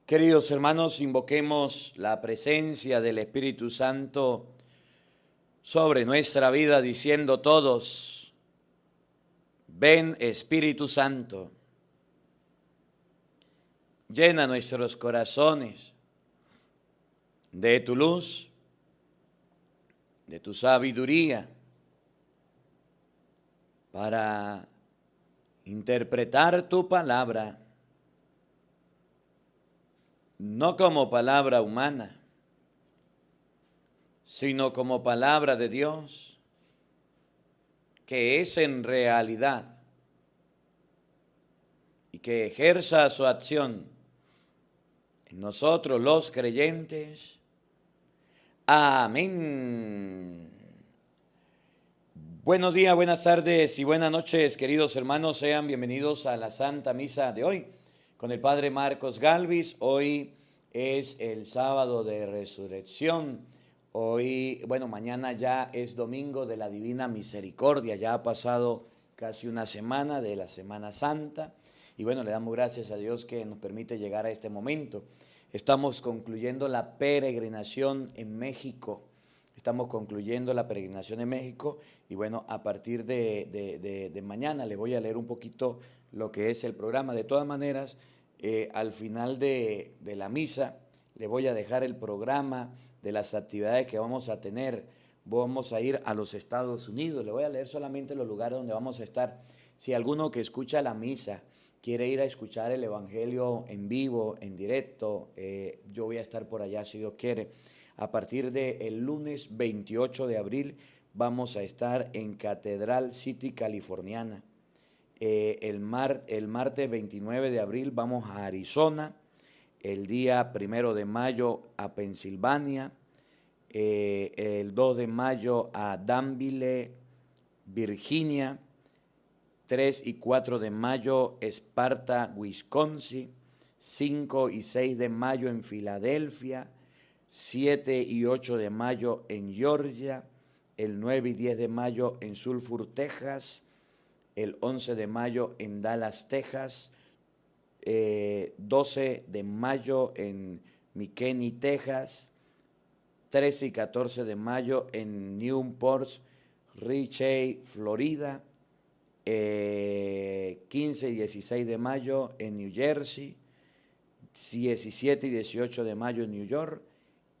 Queridos hermanos, invoquemos la presencia del Espíritu Santo sobre nuestra vida diciendo todos, ven Espíritu Santo, llena nuestros corazones de tu luz, de tu sabiduría, para interpretar tu palabra, no como palabra humana, sino como palabra de Dios, que es en realidad y que ejerza su acción en nosotros los creyentes. Amén. Buenos días, buenas tardes y buenas noches, queridos hermanos. Sean bienvenidos a la Santa Misa de hoy con el Padre Marcos Galvis. Hoy es el sábado de resurrección. Mañana ya es domingo de la Divina Misericordia. Ya ha pasado casi una semana de la Semana Santa. Y bueno, le damos gracias a Dios que nos permite llegar a este momento. Estamos concluyendo la peregrinación en México. Y bueno, a partir de mañana le voy a leer un poquito lo que es el programa. De todas maneras, al final de la misa le voy a dejar el programa de las actividades que vamos a tener. Vamos a ir a los Estados Unidos. Le voy a leer solamente los lugares donde vamos a estar. Si alguno que escucha la misa quiere ir a escuchar el Evangelio en vivo, en directo, yo voy a estar por allá si Dios quiere. A partir del lunes 28 de abril vamos a estar en Catedral City, Californiana. El martes 29 de abril vamos a Arizona. El día 1 de mayo a Pensilvania. El 2 de mayo a Danville, Virginia. 3 y 4 de mayo, Esparta, Wisconsin. 5 y 6 de mayo en Filadelfia. 7 y 8 de mayo en Georgia. El 9 y 10 de mayo en Sulphur, Texas. El 11 de mayo en Dallas, Texas. 12 de mayo en McKinney, Texas. 13 y 14 de mayo en Newport Richey, Florida. 15 y 16 de mayo en New Jersey, 17 y 18 de mayo en New York,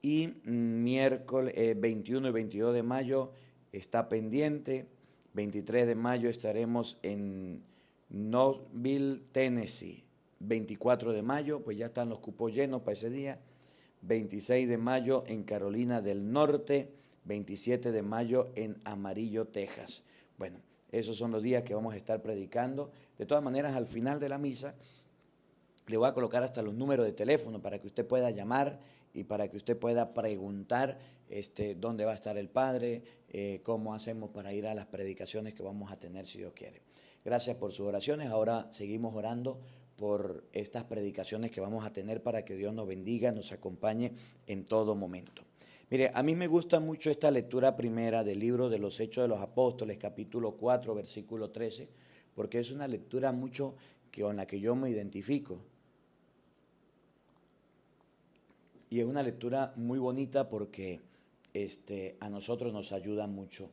y miércoles 21 y 22 de mayo está pendiente. 23 de mayo estaremos en Knoxville, Tennessee. 24 de mayo, pues ya están los cupos llenos para ese día. 26 de mayo en Carolina del Norte. 27 de mayo en Amarillo, Texas. Bueno, esos son los días que vamos a estar predicando. De todas maneras, al final de la misa, le voy a colocar hasta los números de teléfono para que usted pueda llamar y para que usted pueda preguntar dónde va a estar el Padre, cómo hacemos para ir a las predicaciones que vamos a tener, si Dios quiere. Gracias por sus oraciones. Ahora seguimos orando por estas predicaciones que vamos a tener para que Dios nos bendiga, nos acompañe en todo momento. Mire, a mí me gusta mucho esta lectura primera del libro de los Hechos de los Apóstoles, capítulo 4, versículo 13, porque es una lectura mucho con la que yo me identifico. Y es una lectura muy bonita porque a nosotros nos ayuda mucho.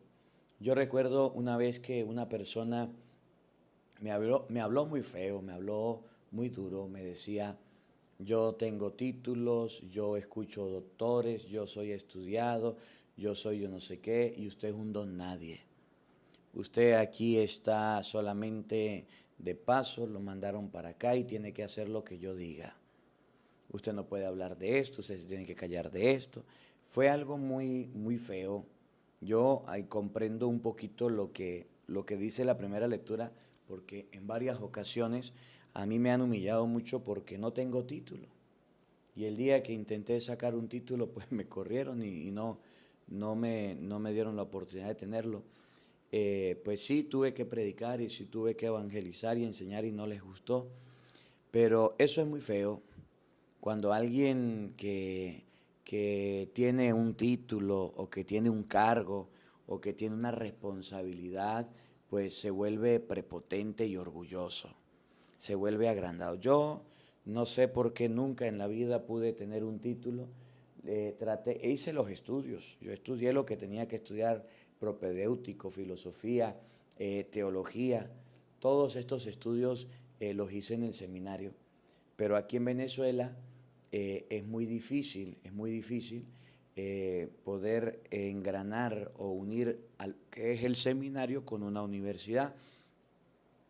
Yo recuerdo una vez que una persona me habló muy feo, me habló muy duro, me decía: yo tengo títulos, yo escucho doctores, yo soy estudiado, yo soy yo no sé qué, y usted es un don nadie. Usted aquí está solamente de paso, lo mandaron para acá y tiene que hacer lo que yo diga. Usted no puede hablar de esto, usted se tiene que callar de esto. Fue algo muy, muy feo. Yo ahí comprendo un poquito lo que dice la primera lectura, porque en varias ocasiones a mí me han humillado mucho porque no tengo título. Y el día que intenté sacar un título, pues me corrieron y no me dieron la oportunidad de tenerlo. Pues sí tuve que predicar y sí tuve que evangelizar y enseñar y no les gustó. Pero eso es muy feo. Cuando alguien que tiene un título o que tiene un cargo o que tiene una responsabilidad, pues se vuelve prepotente y orgulloso, se vuelve agrandado. Yo No sé por qué nunca en la vida pude tener un título. Hice los estudios. Yo estudié lo que tenía que estudiar, propedéutico, filosofía, teología. Todos estos estudios los hice en el seminario. Pero aquí en Venezuela es muy difícil poder engranar o unir al que es el seminario con una universidad.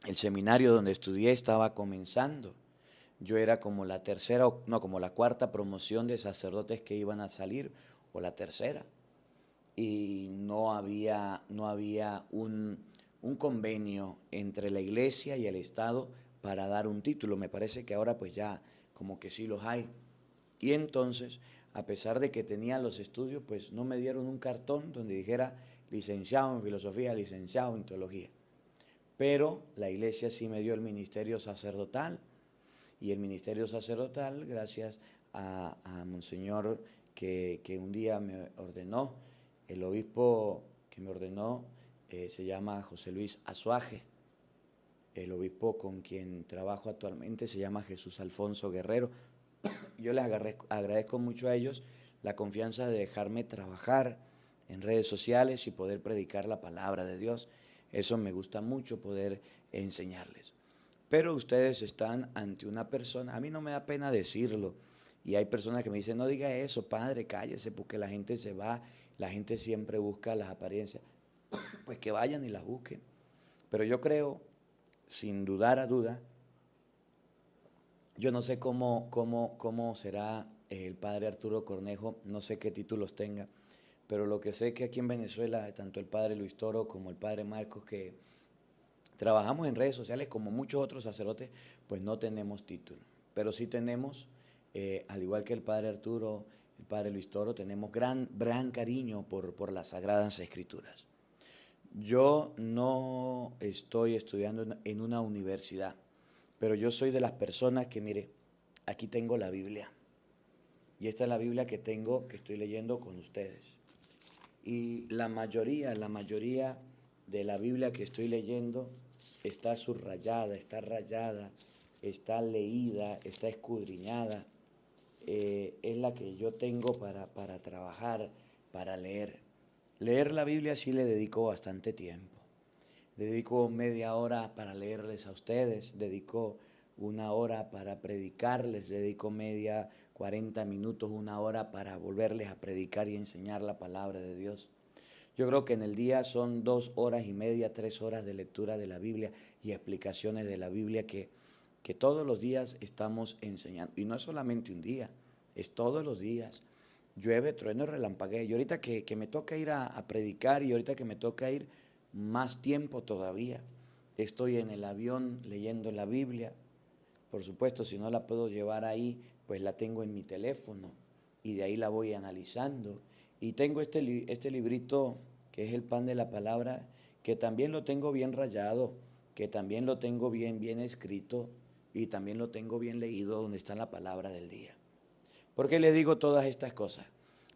El seminario donde estudié estaba comenzando. Yo era como la tercera, no, como la cuarta promoción de sacerdotes que iban a salir, o la tercera. Y no había un convenio entre la iglesia y el Estado para dar un título. Me parece que ahora pues ya como que sí los hay. Y entonces, a pesar de que tenía los estudios, pues no me dieron un cartón donde dijera licenciado en filosofía, licenciado en teología. Pero la iglesia sí me dio el ministerio sacerdotal. Y el ministerio sacerdotal, gracias a Monseñor que un día me ordenó, el obispo que me ordenó se llama José Luis Azuaje. El obispo con quien trabajo actualmente se llama Jesús Alfonso Guerrero. Yo les agradezco mucho a ellos la confianza de dejarme trabajar en redes sociales y poder predicar la palabra de Dios. Eso me gusta mucho poder enseñarles. Pero ustedes están ante una persona, a mí no me da pena decirlo, y hay personas que me dicen, no diga eso, padre, cállese, porque la gente se va, la gente siempre busca las apariencias. Pues que vayan y las busquen. Pero yo creo, sin dudar a duda, yo no sé cómo será el padre Arturo Cornejo, no sé qué títulos tenga, pero lo que sé es que aquí en Venezuela, tanto el padre Luis Toro como el padre Marcos, que trabajamos en redes sociales como muchos otros sacerdotes, pues no tenemos título, pero sí tenemos, al igual que el padre Arturo, el padre Luis Toro, tenemos gran cariño por las Sagradas Escrituras. Yo no estoy estudiando en una universidad, pero yo soy de las personas que, mire, aquí tengo la Biblia. Y esta es la Biblia que tengo, que estoy leyendo con ustedes. Y la mayoría de la Biblia que estoy leyendo está subrayada, está rayada, está leída, está escudriñada. Es la que yo tengo para trabajar, para leer. Leer la Biblia sí le dedico bastante tiempo. Dedico media hora para leerles a ustedes, dedico una hora para predicarles, dedico 40 minutos, una hora para volverles a predicar y enseñar la palabra de Dios. Yo creo que en el día son 2 horas y media, 3 horas de lectura de la Biblia y explicaciones de la Biblia que todos los días estamos enseñando. Y no es solamente un día, es todos los días. Llueve, trueno, relampaguea. Y ahorita que me toca ir a predicar y ahorita que me toca ir más tiempo todavía. Estoy en el avión leyendo la Biblia. Por supuesto, si no la puedo llevar ahí, pues la tengo en mi teléfono y de ahí la voy analizando. Y tengo este librito que es el pan de la palabra, que también lo tengo bien rayado, que también lo tengo bien escrito y también lo tengo bien leído donde está la palabra del día. ¿Por qué le digo todas estas cosas?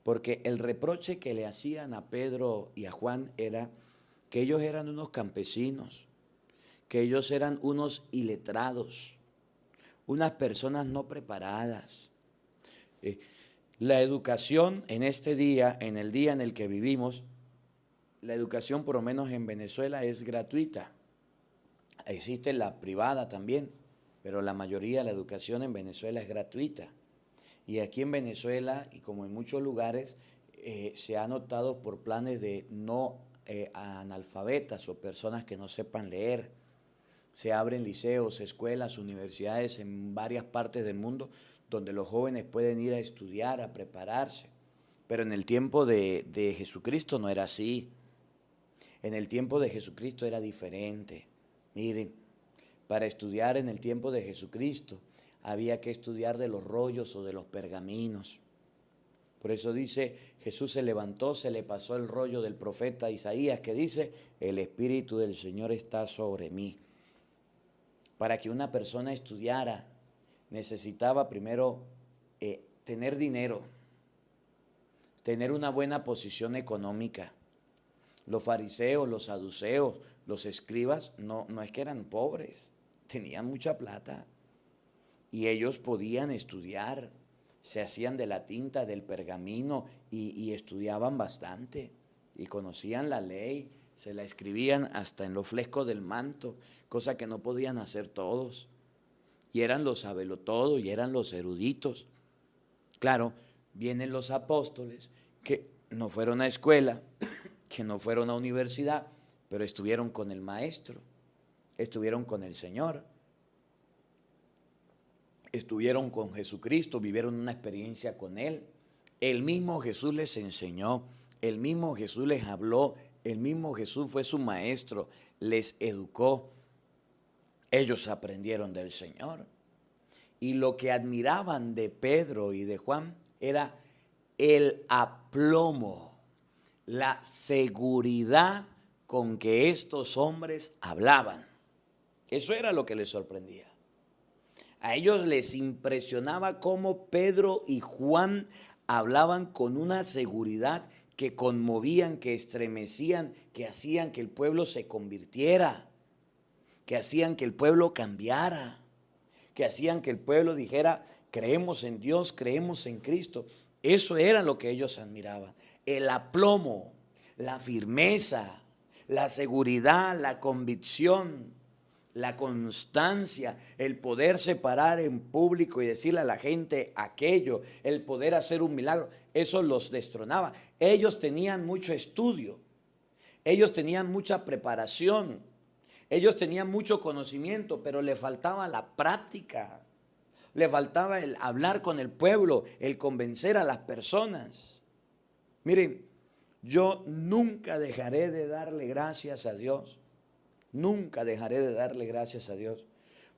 Porque el reproche que le hacían a Pedro y a Juan era que ellos eran unos campesinos, que ellos eran unos iletrados, unas personas no preparadas. La educación en este día, en el día en el que vivimos, la educación por lo menos en Venezuela es gratuita. Existe la privada también, pero la mayoría de la educación en Venezuela es gratuita. Y aquí en Venezuela, y como en muchos lugares, se ha notado por planes de no analfabetas o personas que no sepan leer. Se abren liceos, escuelas, universidades en varias partes del mundo donde los jóvenes pueden ir a estudiar, a prepararse. Pero en el tiempo de Jesucristo no era así. En el tiempo de Jesucristo era diferente. Miren, para estudiar en el tiempo de Jesucristo había que estudiar de los rollos o de los pergaminos. Por eso dice, Jesús se levantó, se le pasó el rollo del profeta Isaías que dice, el Espíritu del Señor está sobre mí. Para que una persona estudiara, necesitaba primero tener dinero, tener una buena posición económica. Los fariseos, los saduceos, los escribas, no es que eran pobres, tenían mucha plata. y ellos podían estudiar, se hacían de la tinta, del pergamino y estudiaban bastante y conocían la ley, se la escribían hasta en los flecos del manto, cosa que no podían hacer todos. Y eran los sabelotodos y eran los eruditos. Claro, vienen los apóstoles que no fueron a escuela, que no fueron a universidad, pero estuvieron con el maestro, estuvieron con el Señor, estuvieron con Jesucristo, vivieron una experiencia con Él. El mismo Jesús les enseñó, el mismo Jesús les habló, el mismo Jesús fue su maestro, les educó. Ellos aprendieron del Señor. Y lo que admiraban de Pedro y de Juan era el aplomo, la seguridad con que estos hombres hablaban. Eso era lo que les sorprendía. A ellos les impresionaba cómo Pedro y Juan hablaban con una seguridad que conmovían, que estremecían, que hacían que el pueblo se convirtiera, que hacían que el pueblo cambiara, que hacían que el pueblo dijera, creemos en Dios, creemos en Cristo. Eso era lo que ellos admiraban. El aplomo, la firmeza, la seguridad, la convicción, la constancia, el poder separar en público y decirle a la gente aquello, el poder hacer un milagro, eso los destronaba. Ellos tenían mucho estudio, ellos tenían mucha preparación, ellos tenían mucho conocimiento, pero le faltaba la práctica, le faltaba el hablar con el pueblo, el convencer a las personas. Miren, yo nunca dejaré de darle gracias a Dios. Nunca dejaré de darle gracias a Dios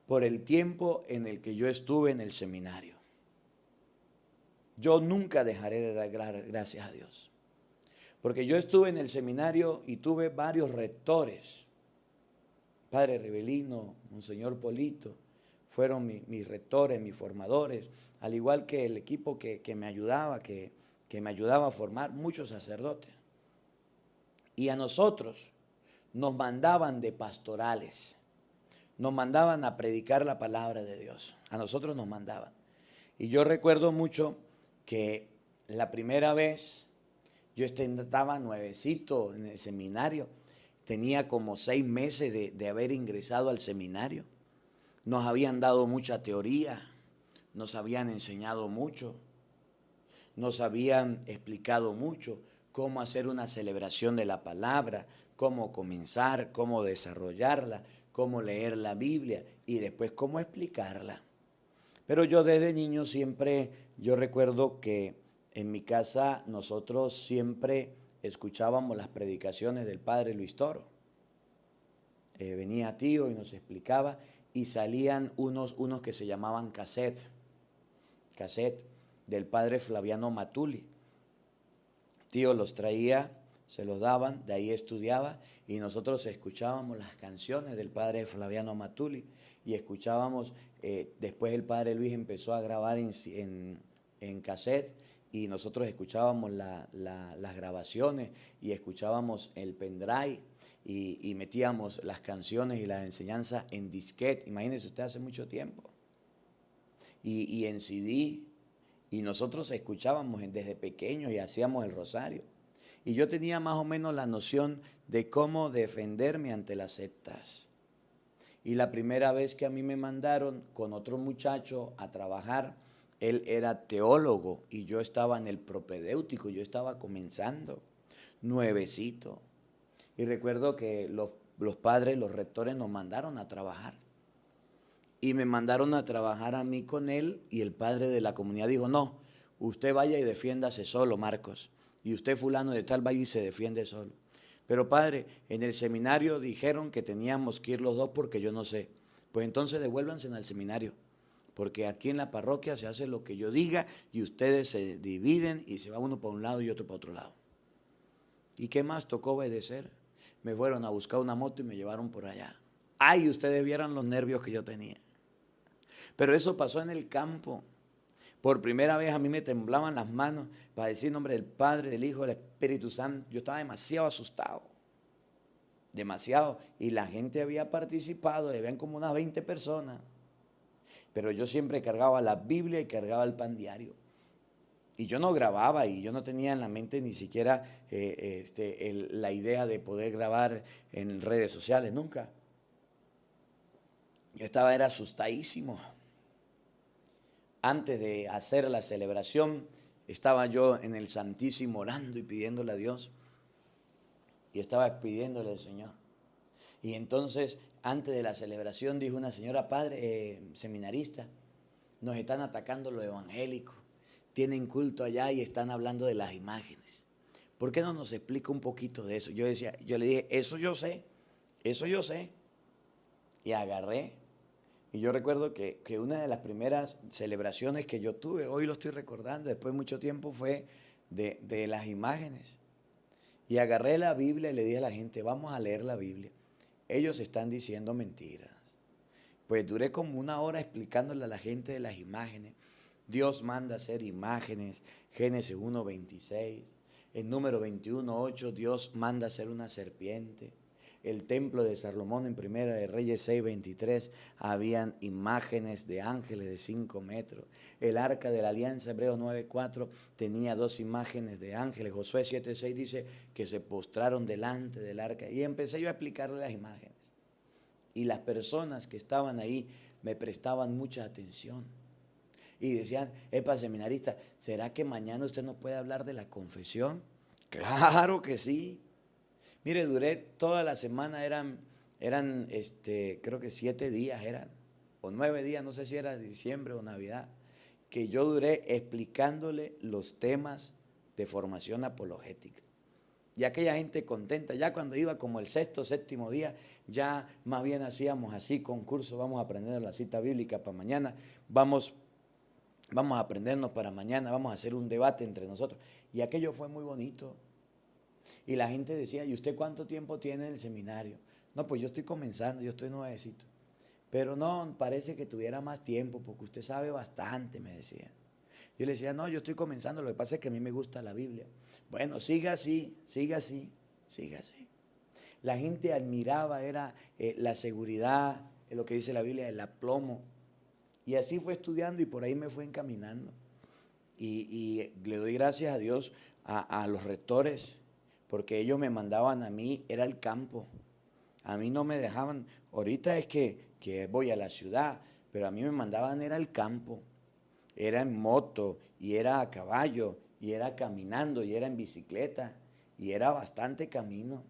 por el tiempo en el que yo estuve en el seminario. Yo nunca dejaré de dar gracias a Dios. Porque yo estuve en el seminario y tuve varios rectores. Padre Rebelino, Monseñor Polito, fueron mis rectores, mis formadores, al igual que el equipo que me ayudaba, que me ayudaba a formar muchos sacerdotes. Y a nosotros nos mandaban de pastorales, nos mandaban a predicar la palabra de Dios, a nosotros nos mandaban. Y yo recuerdo mucho que la primera vez yo estaba nuevecito en el seminario, tenía como 6 meses de haber ingresado al seminario, nos habían dado mucha teoría, nos habían enseñado mucho, nos habían explicado mucho cómo hacer una celebración de la palabra, cómo comenzar, cómo desarrollarla, cómo leer la Biblia y después cómo explicarla. Pero yo desde niño siempre, yo recuerdo que en mi casa nosotros siempre escuchábamos las predicaciones del padre Luis Toro. Venía tío y nos explicaba y salían unos que se llamaban cassette del padre Flaviano Matuli. Tío los traía, se los daban, de ahí estudiaba y nosotros escuchábamos las canciones del padre Flaviano Matuli y escuchábamos, después el padre Luis empezó a grabar en cassette y nosotros escuchábamos las grabaciones y escuchábamos el pendrive y metíamos las canciones y las enseñanzas en disquete, imagínense usted hace mucho tiempo, y en CD. Y nosotros escuchábamos desde pequeños y hacíamos el rosario. Y yo tenía más o menos la noción de cómo defenderme ante las sectas. Y la primera vez que a mí me mandaron con otro muchacho a trabajar, él era teólogo y yo estaba en el propedéutico, yo estaba comenzando, nuevecito. Y recuerdo que los padres, los rectores nos mandaron a trabajar. Y me mandaron a trabajar a mí con él y el padre de la comunidad dijo, no, usted vaya y defiéndase solo, Marcos. Y usted fulano de tal vaya y se defiende solo. Pero padre, en el seminario dijeron que teníamos que ir los dos porque yo no sé. Pues entonces devuélvanse al seminario. Porque aquí en la parroquia se hace lo que yo diga y ustedes se dividen y se va uno para un lado y otro para otro lado. ¿Y qué más? Tocó obedecer. Me fueron a buscar una moto y me llevaron por allá. Ay, ustedes vieran los nervios que yo tenía. Pero eso pasó en el campo. Por primera vez a mí me temblaban las manos para decir en nombre del Padre, del Hijo, del Espíritu Santo. Yo estaba demasiado asustado. Demasiado. Y la gente había participado, habían como unas 20 personas. pero yo siempre cargaba la Biblia y cargaba el pan diario. Y yo no grababa y yo no tenía en la mente ni siquiera la idea de poder grabar en redes sociales, nunca. Yo era asustadísimo. Antes de hacer la celebración, estaba yo en el Santísimo orando y pidiéndole a Dios. Y estaba pidiéndole al Señor. Y entonces, antes de la celebración, dijo una señora, padre, seminarista, nos están atacando los evangélicos. Tienen culto allá y están hablando de las imágenes. ¿Por qué no nos explica un poquito de eso? Yo le dije, eso yo sé. Y agarré. Y yo recuerdo que una de las primeras celebraciones que yo tuve, hoy lo estoy recordando, después de mucho tiempo, fue de las imágenes. Y agarré la Biblia y le dije a la gente, vamos a leer la Biblia. Ellos están diciendo mentiras. Pues duré como una hora explicándole a la gente de las imágenes. Dios manda hacer imágenes, Génesis 1:26. En número 21:8, Dios manda hacer una serpiente. El templo de Salomón en Primera de Reyes 6:23, habían imágenes de ángeles de 5 metros. El arca de la alianza, Hebreos 9:4, tenía 2 imágenes de ángeles. Josué 7:6 dice que se postraron delante del arca. Y empecé yo a explicarle las imágenes. Y las personas que estaban ahí me prestaban mucha atención. Y decían, epa, seminarista, ¿será que mañana usted nos puede hablar de la confesión? Claro que sí. Mire, duré toda la semana, eran creo que 7 días eran, o 9 días, no sé si era diciembre o Navidad, que yo duré explicándole los temas de formación apologética. Y aquella gente contenta, ya cuando iba como el 6º, 7º día, ya más bien hacíamos así concursos, vamos a aprender la cita bíblica para mañana, vamos a aprendernos para mañana, vamos a hacer un debate entre nosotros. Y aquello fue muy bonito. Y la gente decía, ¿y usted cuánto tiempo tiene en el seminario? No, pues yo estoy comenzando, yo estoy nuevecito. Pero no, parece que tuviera más tiempo porque usted sabe bastante, me decía. Yo le decía, no, yo estoy comenzando, lo que pasa es que a mí me gusta la Biblia. Bueno, siga así, siga así, siga así. La gente admiraba, era la seguridad, lo que dice la Biblia, el aplomo. Y así fue estudiando y por ahí me fue encaminando. Y le doy gracias a Dios, a los rectores, porque ellos me mandaban a mí, era el campo. A mí no me dejaban, ahorita es que voy a la ciudad, pero a mí me mandaban, era el campo. Era en moto, y era a caballo, y era caminando, y era en bicicleta, y era bastante camino.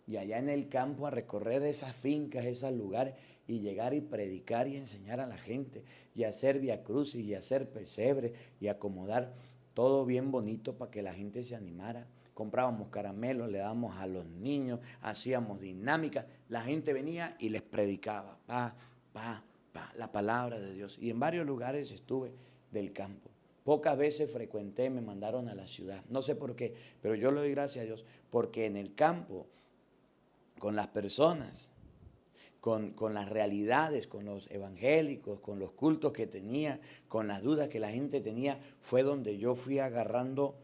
Y allá en el campo a recorrer esas fincas, esos lugares, y llegar y predicar y enseñar a la gente, y hacer viacrucis, y hacer pesebre, y acomodar todo bien bonito para que la gente se animara. Comprábamos caramelos, le dábamos a los niños, hacíamos dinámicas, la gente venía y les predicaba, la palabra de Dios. Y en varios lugares estuve del campo. Pocas veces frecuenté, me mandaron a la ciudad. No sé por qué, pero yo le doy gracias a Dios, porque en el campo, con las personas, con las realidades, con los evangélicos, con los cultos que tenía, con las dudas que la gente tenía, fue donde yo fui agarrando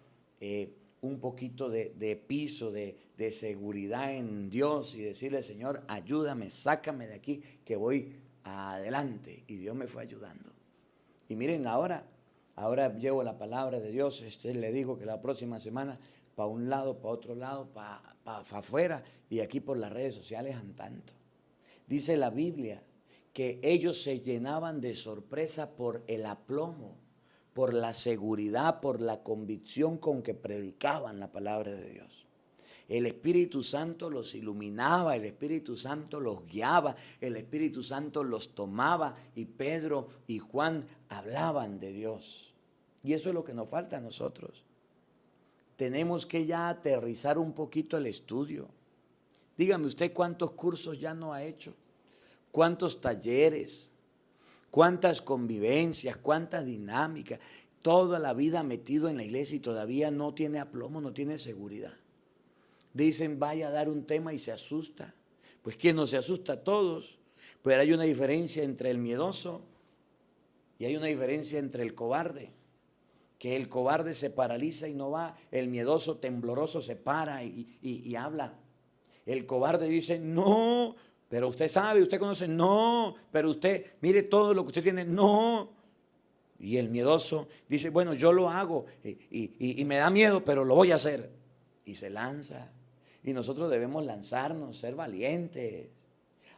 un poquito de piso, de seguridad en Dios y decirle, Señor, ayúdame, sácame de aquí, que voy adelante. Y Dios me fue ayudando. Y miren, ahora llevo la palabra de Dios. Le digo que la próxima semana, para un lado, para otro lado, para afuera, y aquí por las redes sociales han tanto. Dice la Biblia que ellos se llenaban de sorpresa por el aplomo, por la seguridad, por la convicción con que predicaban la palabra de Dios. El Espíritu Santo los iluminaba, el Espíritu Santo los guiaba, el Espíritu Santo los tomaba, y Pedro y Juan hablaban de Dios. Y eso es lo que nos falta a nosotros. Tenemos que ya aterrizar un poquito el estudio. Dígame usted cuántos cursos ya no ha hecho, cuántos talleres, cuántas convivencias, cuántas dinámicas, toda la vida metido en la iglesia y todavía no tiene aplomo, no tiene seguridad. Dicen, vaya a dar un tema y se asusta. Pues ¿quién no se asusta? Todos. Pero hay una diferencia entre el miedoso y hay una diferencia entre el cobarde. Que el cobarde se paraliza y no va, el miedoso tembloroso se para y habla. El cobarde dice, no, Pero usted sabe, usted conoce, no, pero usted, mire todo lo que usted tiene, no. Y el miedoso dice, bueno, yo lo hago y me da miedo, pero lo voy a hacer. Y se lanza. Y nosotros debemos lanzarnos, ser valientes,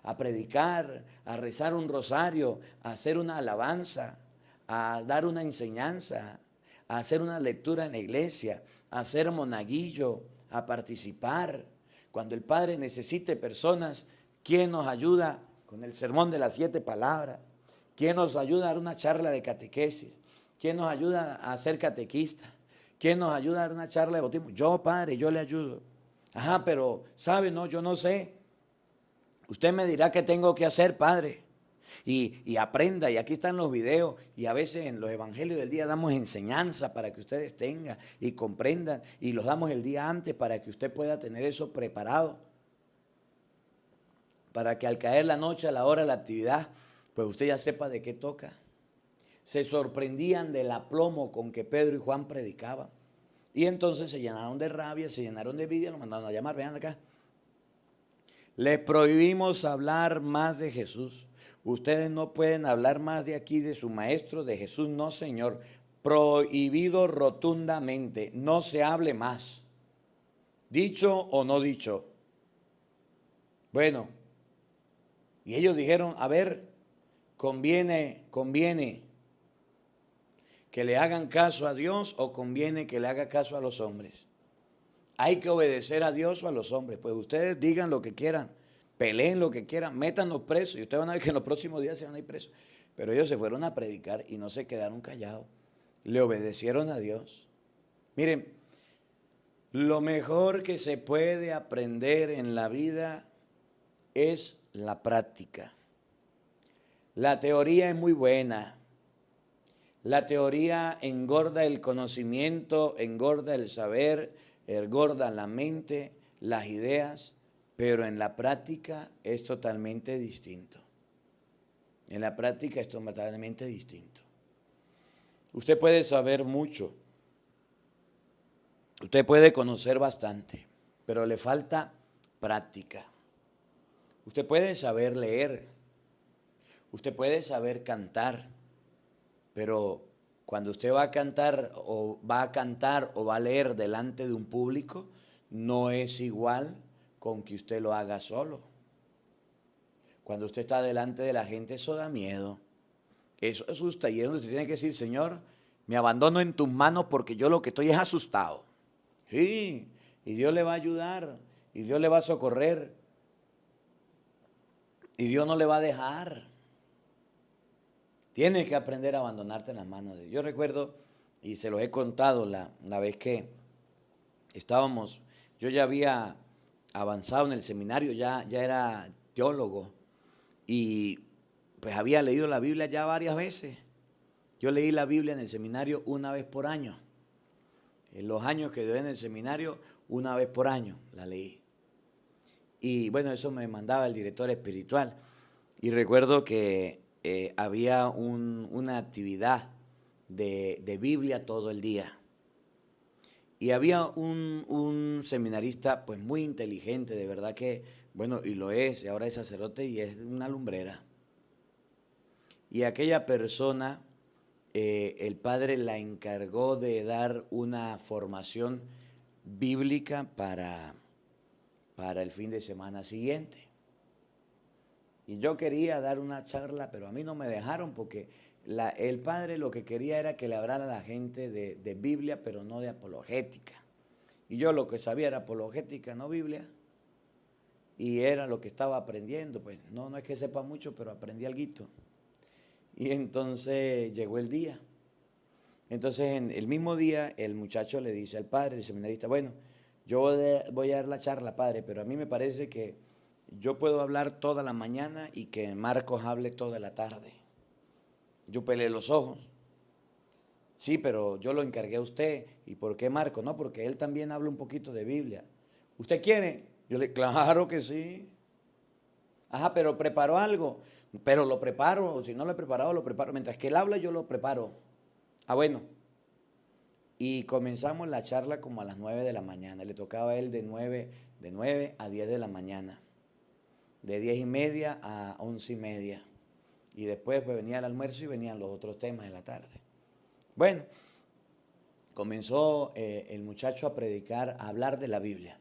a predicar, a rezar un rosario, a hacer una alabanza, a dar una enseñanza, a hacer una lectura en la iglesia, a hacer monaguillo, a participar. Cuando el Padre necesite personas, ¿quién nos ayuda con el sermón de las 7 palabras? ¿Quién nos ayuda a dar una charla de catequesis? ¿Quién nos ayuda a ser catequista? ¿Quién nos ayuda a dar una charla de bautismo? Yo, Padre, yo le ayudo. Ajá, pero, ¿sabe? No, yo no sé. Usted me dirá qué tengo que hacer, Padre. Y aprenda, y aquí están los videos, y a veces en los evangelios del día damos enseñanza para que ustedes tengan y comprendan, y los damos el día antes para que usted pueda tener eso preparado, para que al caer la noche a la hora de la actividad, pues usted ya sepa de qué toca. Se sorprendían del aplomo con que Pedro y Juan predicaban, y entonces se llenaron de rabia, se llenaron de envidia, los mandaron a llamar, vean acá. Les prohibimos hablar más de Jesús. Ustedes no pueden hablar más de aquí de su maestro, de Jesús, no, Señor. Prohibido rotundamente, no se hable más. ¿Dicho o no dicho? Bueno, y ellos dijeron, a ver, conviene que le hagan caso a Dios o conviene que le haga caso a los hombres. Hay que obedecer a Dios o a los hombres. Pues ustedes digan lo que quieran, peleen lo que quieran, métanlos presos. Y ustedes van a ver que en los próximos días se van a ir presos. Pero ellos se fueron a predicar y no se quedaron callados. Le obedecieron a Dios. Miren, lo mejor que se puede aprender en la vida es la práctica. La teoría es muy buena. La teoría engorda el conocimiento, engorda el saber, engorda la mente, las ideas, pero en la práctica es totalmente distinto. En la práctica es totalmente distinto. Usted puede saber mucho, usted puede conocer bastante, pero le falta práctica. Usted puede saber leer, usted puede saber cantar, pero cuando usted va a cantar o va a leer delante de un público, no es igual con que usted lo haga solo. Cuando usted está delante de la gente, eso da miedo. Eso asusta y es donde usted tiene que decir, Señor, me abandono en tus manos porque yo lo que estoy es asustado. Sí, y Dios le va a ayudar, y Dios le va a socorrer, y Dios no le va a dejar. Tienes que aprender a abandonarte en las manos de Dios. Yo recuerdo, y se los he contado la vez que estábamos, yo ya había avanzado en el seminario, ya era teólogo, y pues había leído la Biblia ya varias veces. Yo leí la Biblia en el seminario una vez por año. En los años que duré en el seminario, una vez por año la leí. Y bueno, eso me mandaba el director espiritual. Y recuerdo que había una actividad de Biblia todo el día. Y había un seminarista pues muy inteligente, de verdad que, bueno, y lo es, y ahora es sacerdote y es una lumbrera. Y aquella persona, el padre la encargó de dar una formación bíblica para el fin de semana siguiente. Y yo quería dar una charla, pero a mí no me dejaron porque el padre lo que quería era que le hablara a la gente de Biblia, pero no de apologética. Y yo lo que sabía era apologética, no Biblia. Y era lo que estaba aprendiendo. Pues no es que sepa mucho, pero aprendí alguito. Y entonces llegó el día. Entonces en el mismo día el muchacho le dice al padre, el seminarista, bueno, yo voy a dar la charla, padre, pero a mí me parece que yo puedo hablar toda la mañana y que Marcos hable toda la tarde. Yo peleé los ojos. Sí, pero yo lo encargué a usted. ¿Y por qué Marcos? No, porque él también habla un poquito de Biblia. ¿Usted quiere? Yo le dije, claro que sí. Ajá, pero ¿preparó algo? Pero lo preparo. Si no lo he preparado, lo preparo. Mientras que él habla, yo lo preparo. Ah, bueno. Y comenzamos la charla como a las 9 de la mañana. Le tocaba a él de 9 a 10 de la mañana. de 10:30 a 11:30. Y después pues venía el almuerzo y venían los otros temas de la tarde. Bueno, comenzó el muchacho a predicar, a hablar de la Biblia.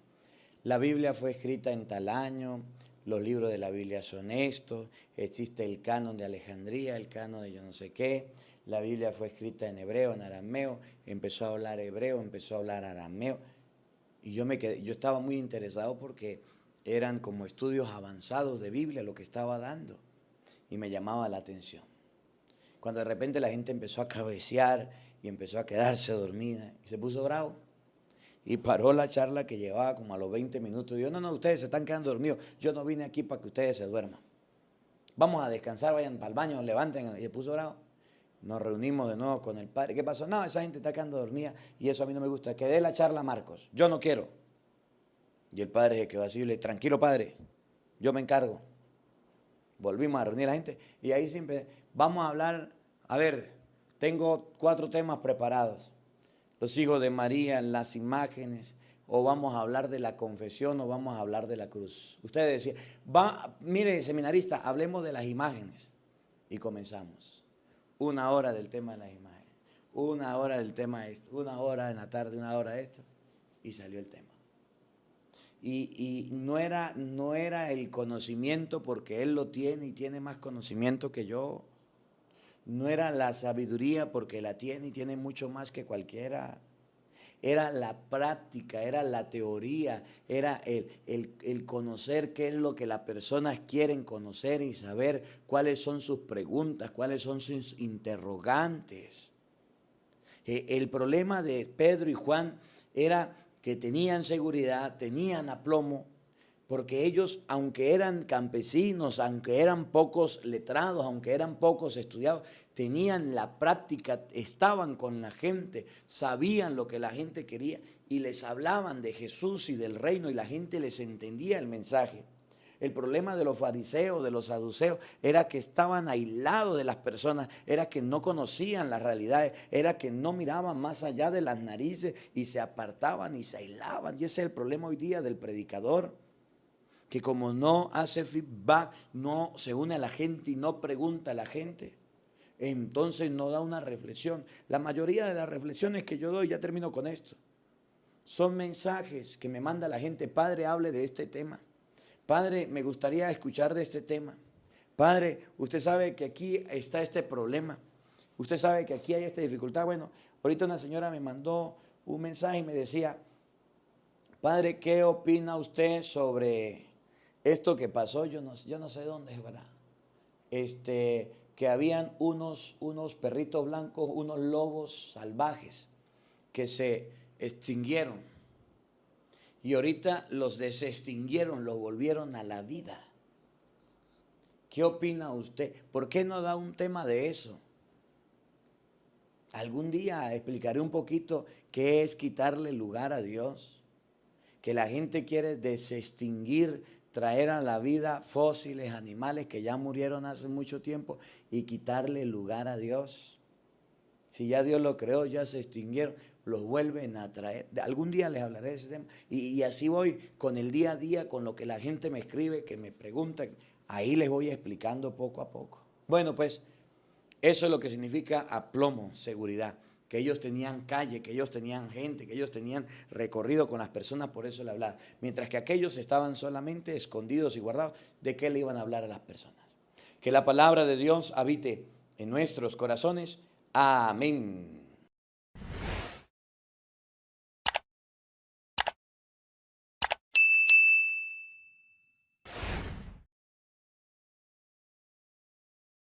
La Biblia fue escrita en tal año, los libros de la Biblia son estos, existe el canon de Alejandría, el canon de yo no sé qué, la Biblia fue escrita en hebreo, en arameo, empezó a hablar hebreo, empezó a hablar arameo, y yo estaba muy interesado porque eran como estudios avanzados de Biblia lo que estaba dando, y me llamaba la atención. Cuando de repente la gente empezó a cabecear y empezó a quedarse dormida, y se puso bravo. Y paró la charla que llevaba como a los 20 minutos. Y dijo, no, ustedes se están quedando dormidos. Yo no vine aquí para que ustedes se duerman. Vamos a descansar, vayan para el baño, levanten. Y se puso bravo. Nos reunimos de nuevo con el padre. ¿Qué pasó? No, esa gente está quedando dormida y eso a mí no me gusta. Que dé la charla a Marcos. Yo no quiero. Y el padre se quedó así y le dijo, tranquilo padre, yo me encargo. Volvimos a reunir a la gente y ahí siempre vamos a hablar. A ver, tengo 4 temas preparados. Los hijos de María, las imágenes, o vamos a hablar de la confesión, o vamos a hablar de la cruz. Ustedes decían, mire, seminarista, hablemos de las imágenes. Y comenzamos. 1 hora del tema de las imágenes, 1 hora del tema de esto, 1 hora en la tarde, 1 hora de esto, y salió el tema. Y no era el conocimiento, porque él lo tiene y tiene más conocimiento que yo. No era la sabiduría porque la tiene y tiene mucho más que cualquiera. Era la práctica, era la teoría, era el conocer qué es lo que las personas quieren conocer y saber cuáles son sus preguntas, cuáles son sus interrogantes. El problema de Pedro y Juan era que tenían seguridad, tenían aplomo, porque ellos, aunque eran campesinos, aunque eran pocos letrados, aunque eran pocos estudiados, tenían la práctica, estaban con la gente, sabían lo que la gente quería y les hablaban de Jesús y del reino y la gente les entendía el mensaje. El problema de los fariseos, de los saduceos, era que estaban aislados de las personas, era que no conocían las realidades, era que no miraban más allá de las narices y se apartaban y se aislaban. Y ese es el problema hoy día del predicador, que como no hace feedback, no se une a la gente y no pregunta a la gente, entonces no da una reflexión. La mayoría de las reflexiones que yo doy, ya termino con esto, son mensajes que me manda la gente. Padre, hable de este tema. Padre, me gustaría escuchar de este tema. Padre, usted sabe que aquí está este problema. Usted sabe que aquí hay esta dificultad. Bueno, ahorita una señora me mandó un mensaje y me decía, Padre, ¿qué opina usted sobre esto que pasó? Yo no sé dónde es, ¿verdad? Que habían unos perritos blancos, unos lobos salvajes que se extinguieron. Y ahorita los desextinguieron, los volvieron a la vida. ¿Qué opina usted? ¿Por qué no da un tema de eso? Algún día explicaré un poquito qué es quitarle lugar a Dios. Que la gente quiere desextinguir, traer a la vida fósiles, animales que ya murieron hace mucho tiempo y quitarle lugar a Dios. Si ya Dios lo creó, ya se extinguieron, los vuelven a traer. Algún día les hablaré de ese tema. Y así voy con el día a día, con lo que la gente me escribe, que me pregunta. Ahí les voy explicando poco a poco. Bueno, pues eso es lo que significa aplomo, seguridad. Que ellos tenían calle, que ellos tenían gente, que ellos tenían recorrido con las personas, por eso le hablaba. Mientras que aquellos estaban solamente escondidos y guardados, ¿de qué le iban a hablar a las personas? Que la palabra de Dios habite en nuestros corazones. Amén.